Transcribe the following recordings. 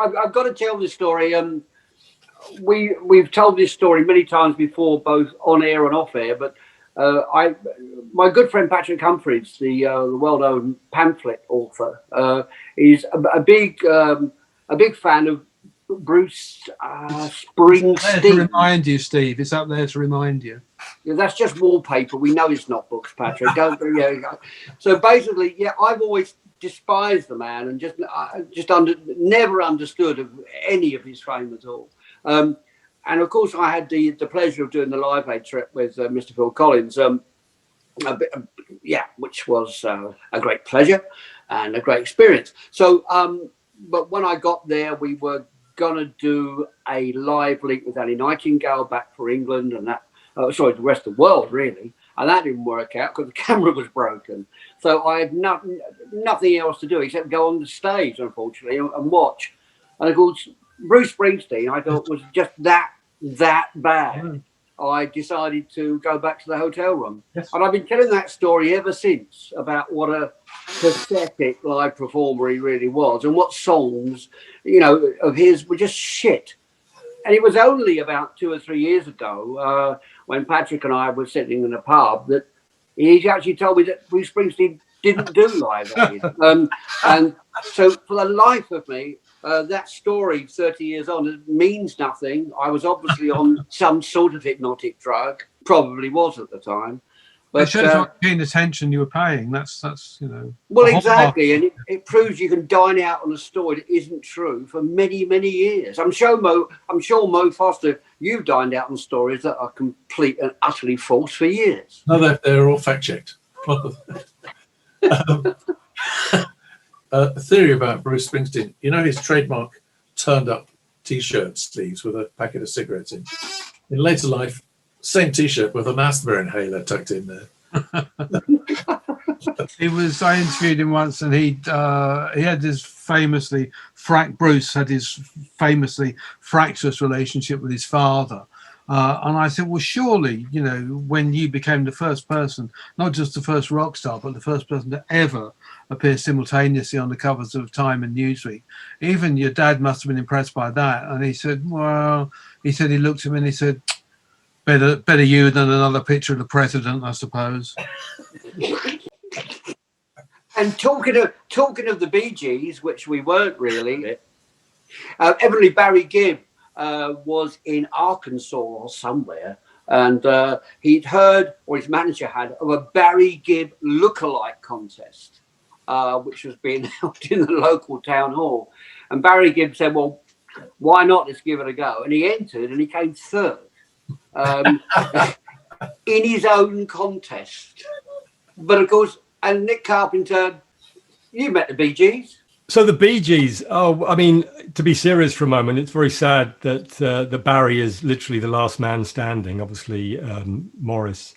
I've got to tell this story. We've told this story many times before, both on air and off air. But my good friend Patrick Humphries, the well-known pamphlet author, is a big fan of Bruce Springsteen. It's there to remind you, Steve. It's up there to remind you. Yeah, that's just wallpaper. We know it's not books, Patrick. Don't. Yeah. So basically, yeah, I've always despised the man and never understood of any of his fame at all. And of course, I had the pleasure of doing the Live Aid trip with Mr. Phil Collins. Which was a great pleasure and a great experience. So, but when I got there, we were going to do a live link with Annie Nightingale back for England and that, the rest of the world, really. And that didn't work out because the camera was broken. So I had nothing else to do except go on the stage, unfortunately, and watch. And of course, Bruce Springsteen, I thought, was just that bad. I decided to go back to the hotel room. Yes. And I've been telling that story ever since about what a pathetic live performer he really was and what songs, of his were just shit. And it was only about 2 or 3 years ago when Patrick and I were sitting in a pub that he actually told me that Bruce Springsteen didn't do Live Aid. And so for the life of me, that story 30 years on means nothing. I was obviously on some sort of hypnotic drug, probably was at the time. But it shows what keen attention you were paying. That's Well, exactly, and it proves you can dine out on a story that isn't true for many, many years. I'm sure Mo Foster, you've dined out on stories that are complete and utterly false for years. No, they're all fact checked. A theory about Bruce Springsteen. His trademark turned up T-shirt sleeves with a packet of cigarettes in. In later life, same T-shirt with a asthma inhaler tucked in there. I interviewed him once, and he had this Bruce had his famously fractious relationship with his father. And I said, well, surely, when you became the first person, not just the first rock star, but the first person to ever appear simultaneously on the covers of Time and Newsweek, even your dad must have been impressed by that. And he said, he looked at me and he said, better you than another picture of the president, I suppose. And talking of the Bee Gees, which we weren't really, evidently Barry Gibb was in Arkansas or somewhere, and he'd heard, or his manager had, of a Barry Gibb lookalike contest, which was being held in the local town hall. And Barry Gibb said, well, why not? Let's give it a go. And he entered and he came third in his own contest. But of course, and Nick Carpenter, you met the Bee Gees. So the Bee Gees, to be serious for a moment, it's very sad that Barry is literally the last man standing. Obviously, Morris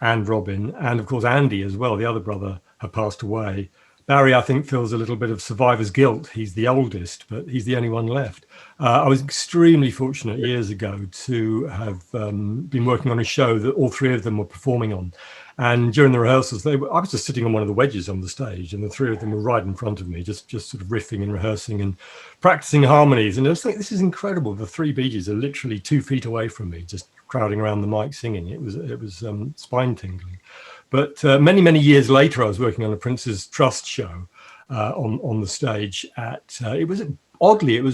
and Robin, and of course Andy as well, the other brother, have passed away. Barry, I think, feels a little bit of survivor's guilt. He's the oldest, but he's the only one left. I was extremely fortunate years ago to have been working on a show that all three of them were performing on. And during the rehearsals, I was just sitting on one of the wedges on the stage, and the three of them were right in front of me, just sort of riffing and rehearsing and practicing harmonies. And I was like, this is incredible. The three Bee Gees are literally 2 feet away from me, just crowding around the mic singing. It was spine tingling. But many, many years later, I was working on a Prince's Trust show on the stage it was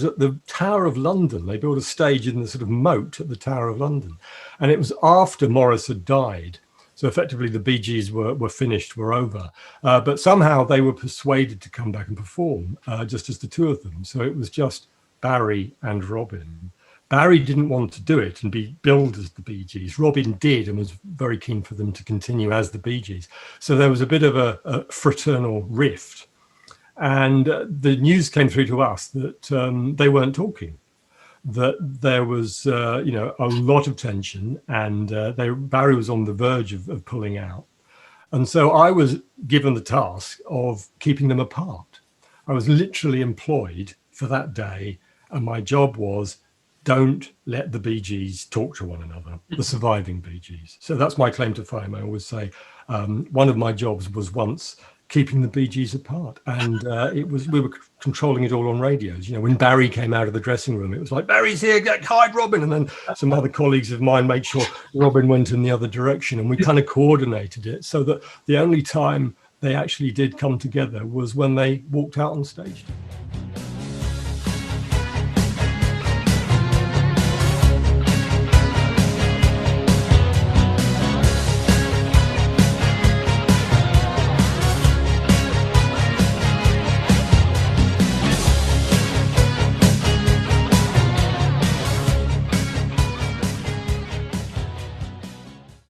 at the Tower of London. They built a stage in the sort of moat at the Tower of London. And it was after Morris had died. So effectively the Bee Gees were finished, were over. But somehow they were persuaded to come back and perform just as the two of them. So it was just Barry and Robin. Barry didn't want to do it and be billed as the Bee Gees. Robin did and was very keen for them to continue as the Bee Gees. So there was a bit of a fraternal rift. And the news came through to us that they weren't talking, that there was, a lot of tension, and Barry was on the verge of pulling out. And so I was given the task of keeping them apart. I was literally employed for that day, and my job was, don't let the Bee Gees talk to one another, the surviving Bee Gees. So that's my claim to fame. I always say one of my jobs was once keeping the Bee Gees apart. And we were controlling it all on radios. You know, when Barry came out of the dressing room, it was like, Barry's here, hide Robin. And then some other colleagues of mine made sure Robin went in the other direction. And we kind of coordinated it so that the only time they actually did come together was when they walked out on stage.